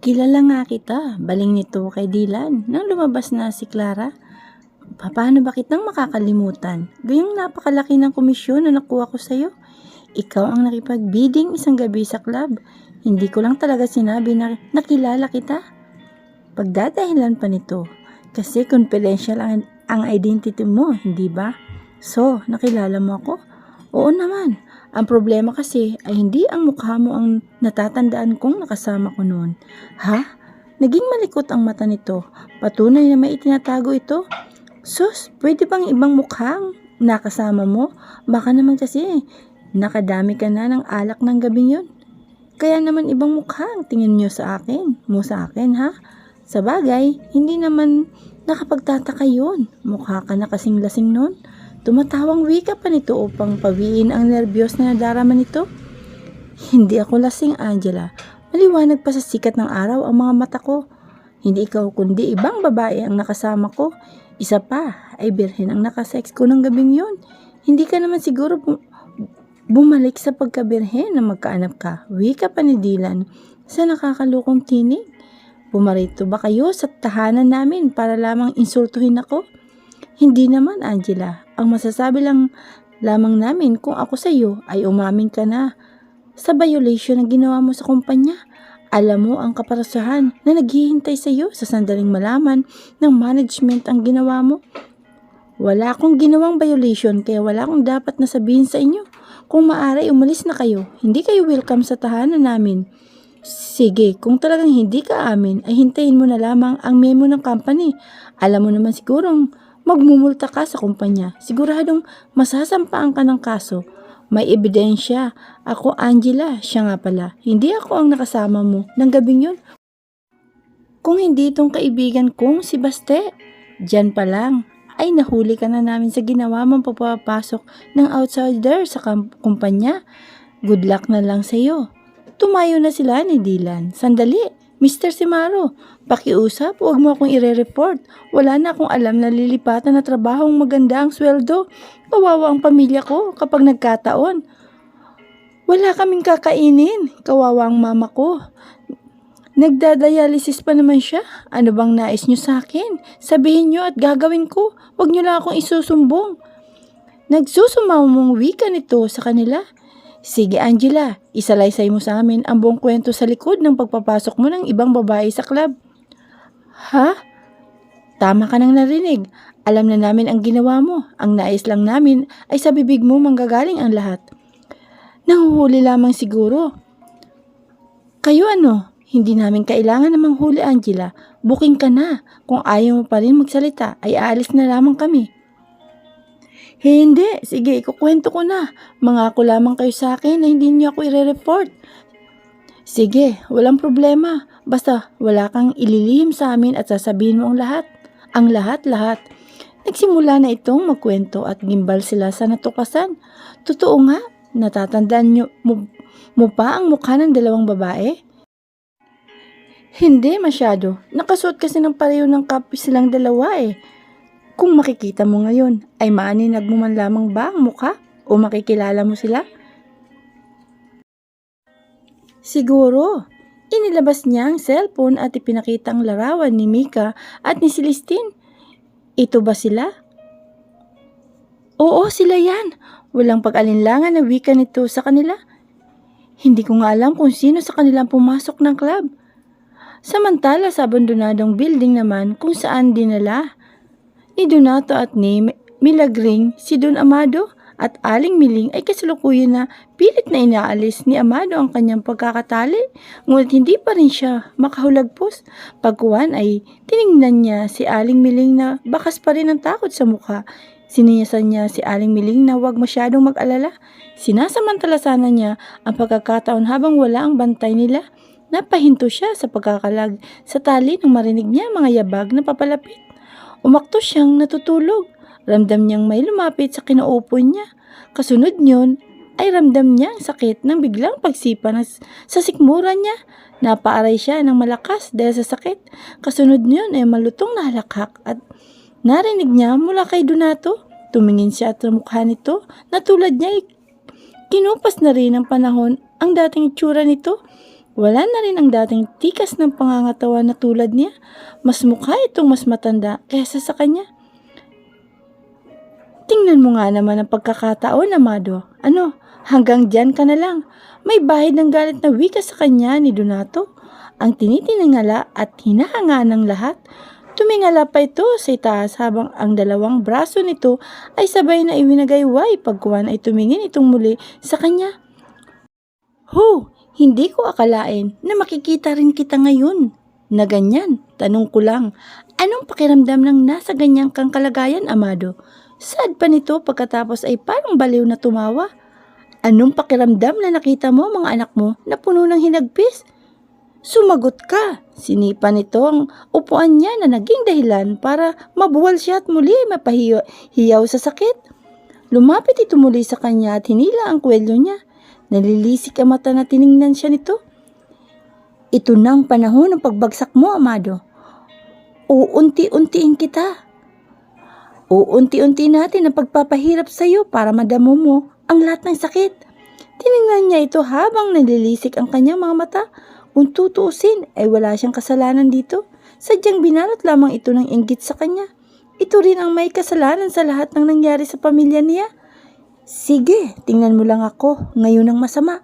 Kilala nga kita, baling nito kay Dylan. Nang lumabas na si Clara, paano ba kitang makakalimutan? Gayong napakalaki ng komisyon na nakuha ko sa'yo. Ikaw ang nakipag-bidding isang gabi sa club. Hindi ko lang talaga sinabi na nakilala kita. Pagdadahilan pa nito, kasi confidential ang identity mo, hindi ba? So, nakilala mo ako? Oo naman. Ang problema kasi ay hindi ang mukha mo ang natatandaan kong nakasama ko noon. Ha? Naging malikot ang mata nito. Patunay na may itinatago ito. Sus, pwede bang ibang mukhang nakasama mo? Baka naman kasi nakadami ka na ng alak ng gabing yun. Kaya naman ibang mukhang tingin mo sa akin, ha? Sa bagay, hindi naman nakapagtataka yun. Mukha ka na kasing lasing noon. Tumatawang wika pa nito upang pawiin ang nerbiyos na nadarama nito. Hindi ako lasing, Angela. Maliwanag pa sa sikat ng araw ang mga mata ko. Hindi ikaw kundi ibang babae ang nakasama ko. Isa pa ay birhen ang nakasex ko ng gabing yun. Hindi ka naman siguro bumalik sa pagkabirhen na magkaanak ka. Wika pa ni Dylan sa nakakalukong tinig. Pumarito ba kayo sa tahanan namin para lamang insultuhin ako? Hindi naman, Angela. Ang masasabi lamang namin kung ako sa iyo ay umamin ka na sa violation na ginawa mo sa kumpanya. Alam mo ang kaparasahan na naghihintay sa iyo sa sandaling malaman ng management ang ginawa mo. Wala akong ginawang violation kaya wala akong dapat na sabihin sa inyo. Kung maaari, umalis na kayo. Hindi kayo welcome sa tahanan namin. Sige, kung talagang hindi ka amin, ay hintayin mo na lamang ang memo ng company. Alam mo naman sigurong magmumulta ka sa kumpanya. Siguradong masasampaan ka ng kaso. May ebidensya. Ako, Angela, siya nga pala. Hindi ako ang nakasama mo ng gabing yun. Kung hindi itong kaibigan kong si Baste, dyan pa lang, ay nahuli ka na namin sa ginawa mong papapasok ng outsider sa kumpanya. Good luck na lang sa iyo. Tumayo na sila ni Dylan. Sandali, Mr. Simaro, pakiusap, huwag mo akong ire-report. Wala na akong alam na lilipatan na trabahong maganda ang sweldo. Kawawa ang pamilya ko kapag nagkataon. Wala kaming kakainin. Kawawa ang mama ko. Nagdadialysis pa naman siya. Ano bang nais niyo sa akin? Sabihin niyo at gagawin ko. Huwag niyo lang akong isusumbong. Nagsusumamong wika nito sa kanila. Sige, Angela, isalaysay mo sa amin ang buong kwento sa likod ng pagpapasok mo ng ibang babae sa club. Ha? Tama ka nang narinig. Alam na namin ang ginawa mo. Ang nais lang namin ay sa bibig mo manggagaling ang lahat. Nanguhuli lamang siguro. Kayo ano? Hindi namin kailangan na manghuli, Angela. Booking ka na. Kung ayaw mo pa rin magsalita, ay aalis na lamang kami. Hindi. Sige, ikukwento ko na. Mangako lamang kayo sa akin na hindi niyo ako ire-report. Sige, walang problema. Basta wala kang ililihim sa amin at sasabihin mo ang lahat. Ang lahat-lahat. Nagsimula na itong magkwento at gimbal sila sa natukasan. Totoo nga, natatandaan mo pa ang mukha ng dalawang babae? Hindi masyado. Nakasuot kasi ng pareho ng kape silang dalawa eh. Kung makikita mo ngayon, ay maaninag mo man lamang ba ang mukha? O makikilala mo sila? Siguro. Inilabas niya ang cellphone at ipinakita ang larawan ni Mika at ni Celestine. Ito ba sila? Oo, sila yan. Walang pag-alinlangan na wika nito sa kanila. Hindi ko nga alam kung sino sa kanilang pumasok ng club. Samantala sa abandonadong building naman kung saan dinala ni Donato at ni Milagring si Don Amado at Aling Miling ay kasalukuyan na pilit na inaalis ni Amado ang kanyang pagkakatali, ngunit hindi pa rin siya makahulagpos. Pagkuhan ay tiningnan niya si Aling Miling na bakas pa rin ang takot sa mukha. Siniyasan niya si Aling Miling na huwag masyadong mag-alala. Sinasamantala sana niya ang pagkakataon habang wala ang bantay nila. Napahinto siya sa pagkakalag sa tali nang marinig niya mga yabag na papalapit. Umakto siyang natutulog. Ramdam niyang may lumapit sa kinaupo niya. Kasunod niyon ay ramdam niya ang sakit ng biglang pagsipa sa sikmura niya. Napaaray siya ng malakas dahil sa sakit. Kasunod niyon ay malutong na halakhak at narinig niya mula kay Donato. Tumingin siya at mukha nito na tulad niya ay kinupas na rin ng panahon ang dating itsura nito. Wala na rin ang dating tikas ng pangangatawan na tulad niya. Mas mukha itong mas matanda kaysa sa kanya. Tingnan mo nga naman ang pagkakataon, Amado. Ano, hanggang dyan ka na lang. May bahid ng galit na wika sa kanya ni Donato. Ang tinitiningala at hinahanga ng lahat. Tumingala pa ito sa itaas habang ang dalawang braso nito ay sabay na iwinagayway pagkuhan ay tumingin itong muli sa kanya. Hindi ko akalain na makikita rin kita ngayon na ganyan. Tanong ko lang, anong pakiramdam ng nasa ganyang kang kalagayan, Amado? Sad pa nito pagkatapos ay parang baliw na tumawa. Anong pakiramdam na nakita mo mga anak mo na puno ng hinagpis? Sumagot ka. Sinipa nito ang upuan niya na naging dahilan para mabuwal siya at muli mapahiyaw sa sakit. Lumapit ito muli sa kanya at hinila ang kwelyo niya. Nalilisik ang mata na tiningnan siya nito. Ito nang panahon ng pagbagsak mo, Amado. Uunti-untiin kita. Uunti-unti natin ang pagpapahirap sa iyo para madamo mo ang lahat ng sakit. Tiningnan niya ito habang nalilisik ang kanyang mga mata. Kung tutuusin ay wala siyang kasalanan dito. Sadyang binalot lamang ito ng inggit sa kanya. Ito rin ang may kasalanan sa lahat ng nangyari sa pamilya niya. Sige, tingnan mo lang ako ngayon ng masama.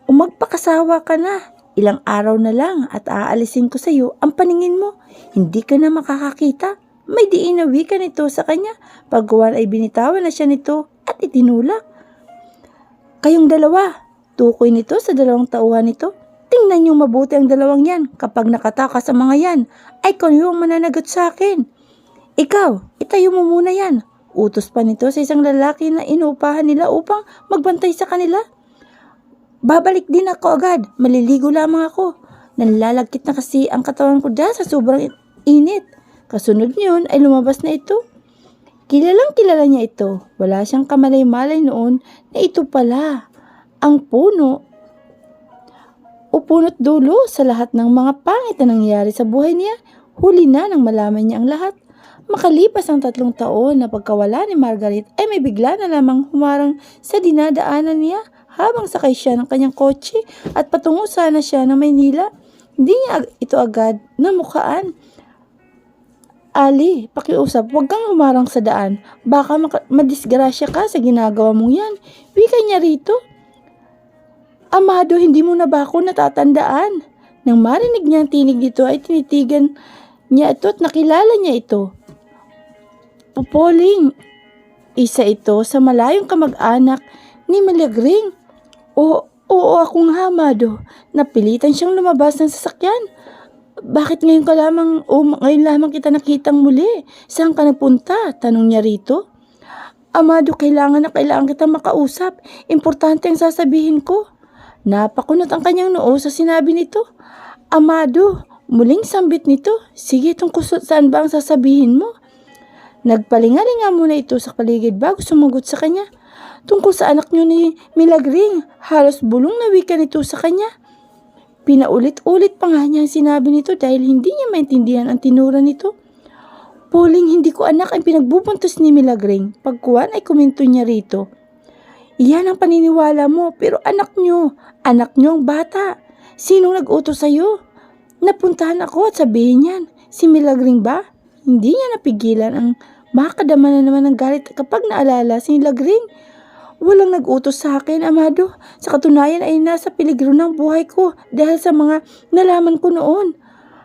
Magpakasawa ka na. Ilang araw na lang at aalisin ko sa iyo ang paningin mo. Hindi ka na makakakita. May diinawi ka nito sa kanya. Pagkuhan ay binitawan na siya nito at itinulak. Kayong dalawa. Tukoy nito sa dalawang tauhan nito. Tingnan niyong mabuti ang dalawang yan. Kapag nakatakas sa mga yan, ay kayo ang mananagot sa akin. Ikaw, itayo mo muna yan. Utos pa nito sa isang lalaki na inuupahan nila upang magbantay sa kanila. Babalik din ako agad. Maliligo lamang ako. Nalalagkit na kasi ang katawan ko dahil sa sobrang init. Kasunod niyon ay lumabas na ito. Kilalang kilala niya ito. Wala siyang kamalay-malay noon na ito pala ang puno o punot dulo sa lahat ng mga pangit na nangyari sa buhay niya. Huli na nang malaman niya ang lahat. Makalipas ang 3 taon na pagkawala ni Margaret ay may bigla na lamang humarang sa dinadaanan niya habang sakay siya ng kanyang kotse at patungo sana siya ng Maynila. Hindi niya ito agad namukhaan. Ali, pakiusap, huwag kang humarang sa daan. Baka madisgrasya ka sa ginagawa mong yan. Wika niya rito. Amado, hindi mo na ba ako natatandaan? Nang marinig niya ang tinig nito ay tinitigan niya ito at nakilala niya ito. Pupoling, isa ito sa malayong kamag-anak ni Milagring. Oo, ako nga, Amado. Napilitan siyang lumabas ng sasakyan. Bakit ngayon lamang kita nakitang muli? Saan ka nagpunta? Tanong niya rito. Amado, kailangan kita makausap. Importante ang sasabihin ko. Napakunot ang kanyang noo sa sinabi nito. Amado, muling sambit nito. Sige, tungkol saan ba ang sasabihin mo? Nagpalingalinga muna ito sa paligid bago sumagot sa kanya. Tungkol sa anak niyo ni Milagring, halos bulong na wika nito sa kanya. Pinaulit-ulit pa nga niya ang sinabi nito dahil hindi niya maintindihan ang tinura nito. Poling, hindi ko anak ang pinagbubuntos ni Milagring. Pagkuhan ay komento niya rito. Iyan ang paniniwala mo, pero anak nyo ang bata. Sinong nag-utos sa'yo? Napuntahan ako at sabihin yan, si Milagring ba? Hindi niya napigilan ang makakadama na naman ng galit kapag naalala si Milagring. Walang nag-utos sa akin, Amado. Sa katunayan ay nasa peligro ng buhay ko dahil sa mga nalaman ko noon.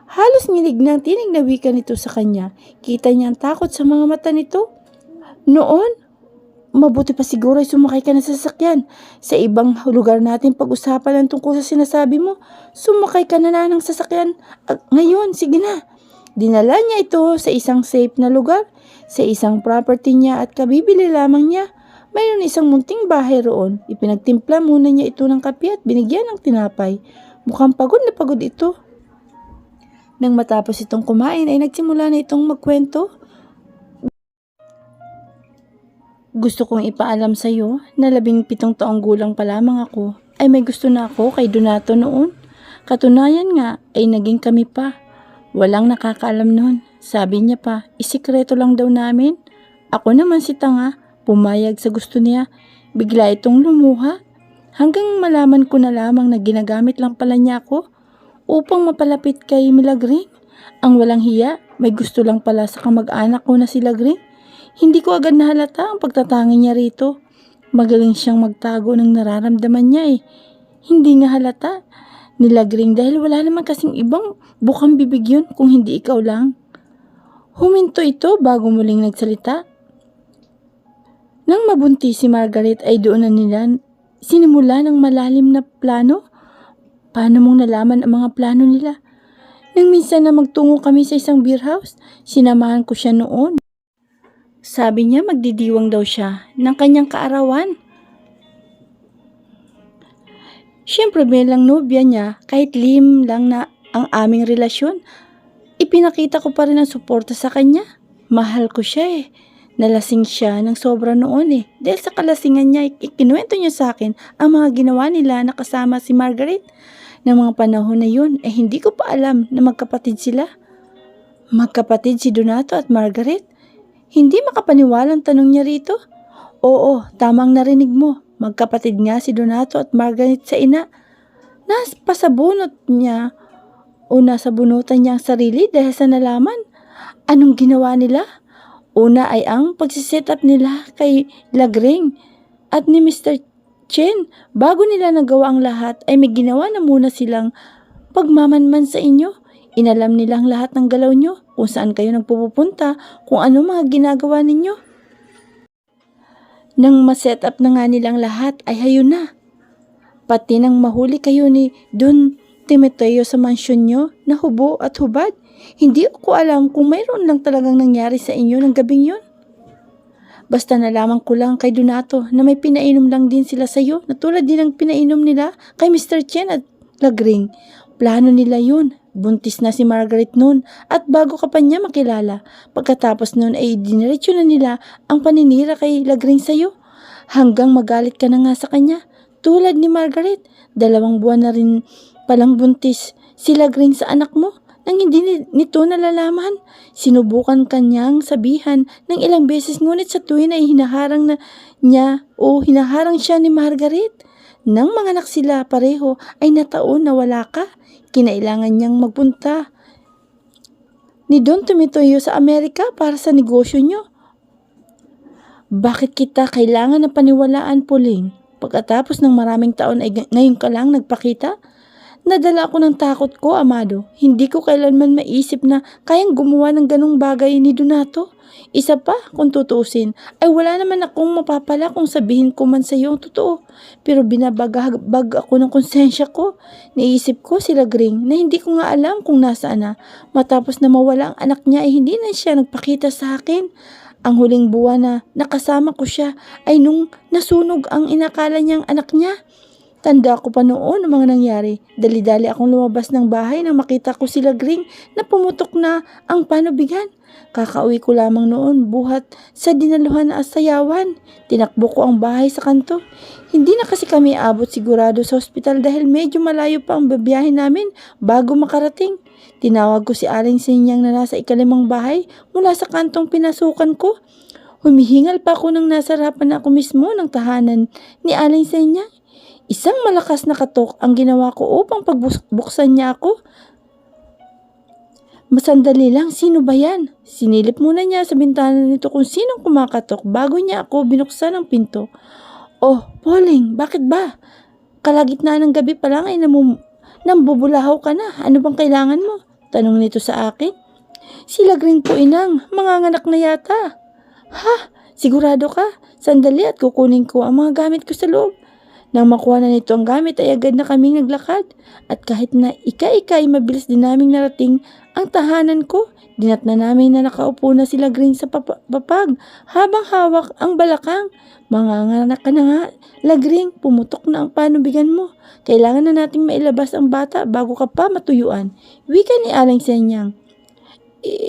Halos nginig ng tinig na wika nito sa kanya. Kita niya ang takot sa mga mata nito. Noon, mabuti pa siguro ay sumakay ka na sa sasakyan. Sa ibang lugar natin pag-usapan ang tungkol sa sinasabi mo. Sumakay ka na ng sasakyan. Ngayon, sige na. Dinala niya ito sa isang safe na lugar, sa isang property niya at kabibili lamang niya. Mayroon isang munting bahay roon. Ipinagtimpla muna niya ito ng kape at binigyan ng tinapay. Mukhang pagod na pagod ito. Nang matapos itong kumain ay nagsimula na itong magkwento. Gusto kong ipaalam sa iyo na 17 taong gulang pa lamang ako ay may gusto na ako kay Donato noon. Katunayan nga ay naging kami pa. Walang nakakaalam noon. Sabi niya pa, isikreto lang daw namin. Ako naman si tanga, pumayag sa gusto niya. Bigla itong lumuha. hanggang malaman ko na lamang na ginagamit lang pala niya ako upang mapalapit kay Milagring. Ang walang hiya, may gusto lang pala sa kamag-anak ko na si Lagring. Hindi ko agad nahalata ang pagtatangi niya rito. Magaling siyang magtago ng nararamdaman niya eh. Hindi nga halata ni Lagring dahil wala naman kasing ibang bukang bibig yun kung hindi ikaw lang. Huminto ito bago muling nagsalita. Nang mabuntis si Margaret ay doon na nila sinimula ng malalim na plano. Paano mong nalaman ang mga plano nila? Nang minsan na magtungo kami sa isang beer house, sinamahan ko siya noon. Sabi niya magdidiwang daw siya ng kanyang kaarawan. Siyempre bilang nobya niya, kahit lihim lang na ang aming relasyon, ipinakita ko pa rin ang suporta sa kanya. Mahal ko siya eh. Nalasing siya ng sobra noon eh. Dahil sa kalasingan niya, ikinuwento niya sa akin ang mga ginawa nila na kasama si Margaret. Ng mga panahon na yun, hindi ko pa alam na magkapatid sila. Magkapatid si Donato at Margaret? Hindi makapaniwalang tanong niya rito. Oo, tamang narinig mo. Magkapatid nga si Donato at Margaret sa ina. Napasabunot niya o nasabunutan niya ang sarili dahil sa nalaman. Anong ginawa nila? Una ay ang pagsiset up nila kay Lagring at ni Mr. Chen. Bago nila nagawa ang lahat ay may ginawa na muna silang pagmamanman sa inyo. Inalam nilang lahat ng galaw nyo, kung saan kayo nagpupunta, kung ano mga ginagawa ninyo. Nang ma-set up na nga nilang lahat ay hayun na. Pati nang mahuli kayo ni Don Timoteo sa mansyon nyo na hubo at hubad. Hindi ko alam kung mayroon lang talagang nangyari sa inyo ng gabing yun. Basta nalaman ko lang kay Donato na may pinainom lang din sila sa iyo na tulad din ng pinainom nila kay Mr. Chen at Lagring. Plano nila yun. Buntis na si Margaret noon at bago ka pa niya makilala. Pagkatapos noon ay diniretso na nila ang paninira kay Lagring sa iyo. Hanggang magalit ka na nga sa kanya. Tulad ni Margaret, 2 buwan na rin palang buntis si Lagring sa anak mo. Nang hindi nito nalalaman, sinubukan kanyang sabihan ng ilang beses ngunit sa tuwin ay hinaharang siya ni Margaret. Nang manganak sila pareho ay nataon na wala ka. Kinailangan niyang magpunta ni Don Timoteo sa Amerika para sa negosyo niyo. Bakit kita kailangan na paniwalaan, Pauline? Pagkatapos ng maraming taon ay ngayon ka lang nagpakita? Nadala ako ng takot ko, Amado. Hindi ko kailanman maisip na kayang gumawa ng ganong bagay ni Donato. Isa pa, kung tutusin, ay wala naman akong mapapala kung sabihin ko man sa iyo ang totoo. Pero binabagabag ako ng konsensya ko. Naisip ko si Lagring na hindi ko nga alam kung nasaan na. Matapos na mawala ang anak niya ay hindi na siya nagpakita sa akin. Ang huling buwan na nakasama ko siya ay nung nasunog ang inakala niyang anak niya. Tanda ko pa noon ang mga nangyari. Dali-dali akong lumabas ng bahay nang makita ko si Lagring na pumutok na ang panubigan. Kakauwi ko lamang noon buhat sa dinaluhan na asayawan. Tinakbo ko ang bahay sa kanto. Hindi na kasi kami abot sigurado sa ospital dahil medyo malayo pa ang babiyahe namin bago makarating. Tinawag ko si Aling Senyang na nasa ika-5 bahay mula sa kantong pinasukan ko. Humihingal pa ako nang nasa harapan na ako mismo ng tahanan ni Aling Senyang. Isang malakas na katok ang ginawa ko upang pagbuksan niya ako. Masandali lang, sino ba yan? Sinilip muna niya sa bintana nito kung sinong kumakatok bago niya ako binuksan ang pinto. Oh, Pauline, bakit ba? Kalagitnaan ng gabi pa lang ay nambubulahaw ka na. Ano bang kailangan mo? Tanong nito sa akin. Si Lagring po inang, manganganak na yata. Ha? Sigurado ka? Sandali at kukunin ko ang mga gamit ko sa loob. Nang makuha na nito ang gamit ay agad na kaming naglakad. At kahit na ika-ika ay mabilis din naming narating ang tahanan ko. Dinat na namin na nakaupo na si Lagring sa papag habang hawak ang balakang. Manganganak ka na nga, Lagring, pumutok na ang panubigan mo. Kailangan na nating mailabas ang bata bago ka pa matuyuan. Wika ni Aling Senyang.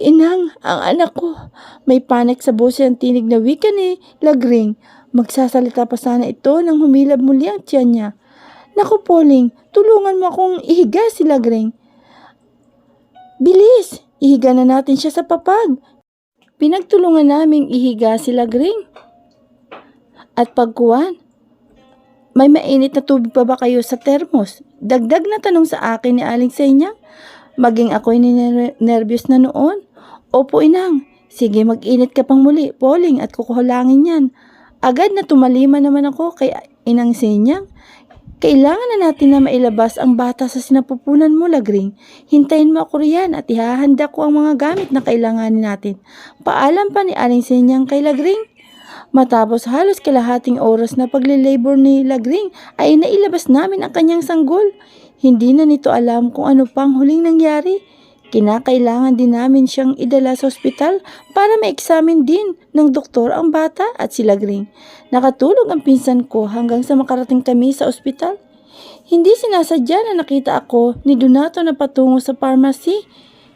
Inang, ang anak ko. May panik sa boses ang tinig na wika ni Lagring. Magsasalita pa sana ito nang humilab muli ang tiyan niya. Naku, Pauline, tulungan mo akong ihiga si Lagring. Bilis! Ihiga na natin siya sa papag. Pinagtulungan naming ihiga si Lagring. At pagkuwan, May mainit na tubig pa ba kayo sa termos? Dagdag na tanong sa akin ni Aling Senyang. Maging ako'y nervyos na noon. Opo, inang. Sige, mag-init ka pang muli, Poling, at kukuhalangin yan. Agad na tumalima naman ako kay Inang Senyang. Kailangan na natin na mailabas ang bata sa sinapupunan mo, Lagring. Hintayin mo ako riyan at ihahanda ko ang mga gamit na kailanganin natin. Paalam pa ni Aling Senyang kay Lagring. Matapos halos kalahating oras na paglilabor ni Lagring ay nailabas namin ang kanyang sanggol. Hindi na nito alam kung ano pang huling nangyari. Kinakailangan din namin siyang idala sa ospital para ma-examine din ng doktor ang bata at si Lagring. Nakatulog ang pinsan ko hanggang sa makarating kami sa ospital. Hindi sinasadya na nakita ako ni Donato na patungo sa pharmacy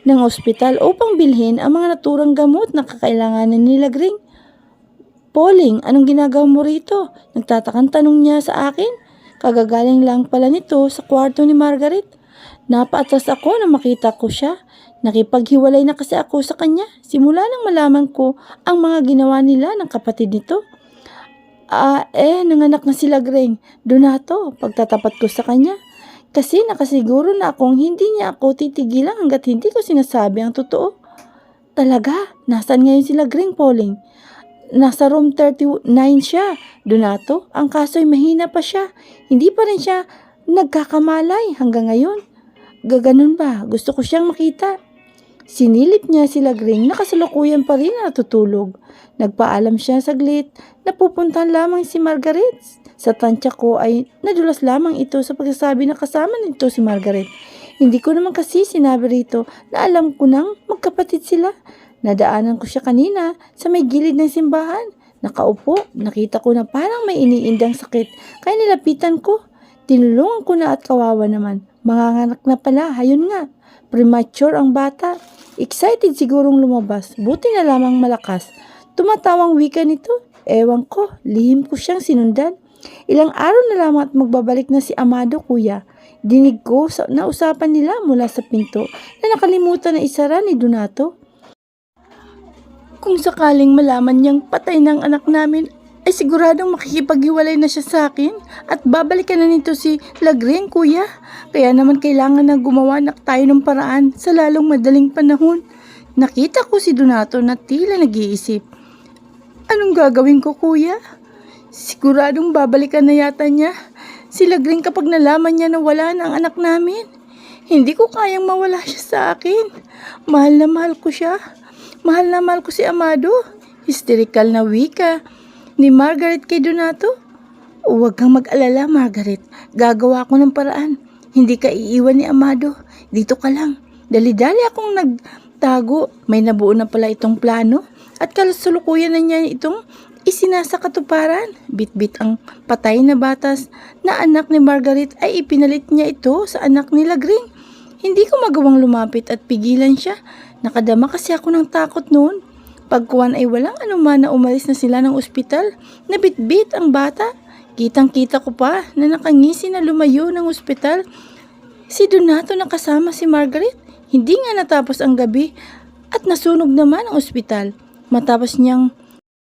ng ospital upang bilhin ang mga naturang gamot na kakailanganin ni Lagring. Poling, anong ginagawa mo rito? Nagtatakang tanong niya sa akin. Kagagaling lang pala nito sa kwarto ni Margaret. Napaatras ako nang makita ko siya. Nakipaghiwalay na kasi ako sa kanya. Simula nang malaman ko ang mga ginawa nila ng kapatid nito. Nanganak na si Lagring. Donato, pagtatapat ko sa kanya. Kasi nakasiguro na akong hindi niya ako titigilan hanggat hindi ko sinasabi ang totoo. Talaga? Nasaan ngayon si Lagring, Poling? Nasa room 39 siya, Donato. Ang kaso'y mahina pa siya. Hindi pa rin siya nagkakamalay hanggang ngayon. Gaganon ba? Gusto ko siyang makita. Sinilip niya si Lagring na kasalukuyan pa rin natutulog. Nagpaalam siya saglit na pupuntahan lamang si Margaret. Sa tansya ko ay nadulas lamang ito sa pagsasabi na kasama nito si Margaret. Hindi ko naman kasi sinabi rito na alam ko nang magkapatid sila. Nadaanan ko siya kanina sa may gilid ng simbahan. Nakaupo, nakita ko na parang may iniindang sakit. Kaya nilapitan ko. Tinulungan ko na at kawawa naman. Manganganak na pala, hayun nga. Premature ang bata. Excited sigurong lumabas. Buti na lamang malakas. Tumatawang wika nito. Ewan ko, lihim ko siyang sinundan. Ilang araw na lamang at magbabalik na si Amado, kuya. Dinig ko na usapan nila mula sa pinto na nakalimutan na isara ni Donato. Kung sakaling malaman niyang patay ng anak namin, ay siguradong makikipaghiwalay na siya sa akin at babalikan na nito si Lagring, kuya. Kaya naman kailangan na gumawa na tayo ng paraan sa lalong madaling panahon. Nakita ko si Donato na tila nag-iisip. Anong gagawin ko, kuya? Siguradong babalikan na yata niya si Lagring kapag nalaman niya na wala na ang anak namin. Hindi ko kayang mawala siya sa akin. Mahal na mahal ko siya. Mahal na mahal ko si Amado. Hysterical na wika ni Margaret kay Donato. Huwag kang mag-alala, Margaret. Gagawa ko ng paraan. Hindi ka iiwan ni Amado. Dito ka lang. Dali-dali akong nagtago. May nabuo na pala itong plano. At kalasulukuyan na niya itong isinasakatuparan. Bit-bit ang patay na batas na anak ni Margaret ay ipinalit niya ito sa anak ni Lagring. Hindi ko magawang lumapit at pigilan siya. Nakadama kasi ako ng takot noon. Pagkuwan ay walang anuman na umalis na sila ng ospital. Nabitbit ang bata. Kitang-kita ko pa na nakangisi na lumayo ng ospital. Si Donato na kasama si Margaret. Hindi nga natapos ang gabi at nasunog naman ang ospital. Matapos niyang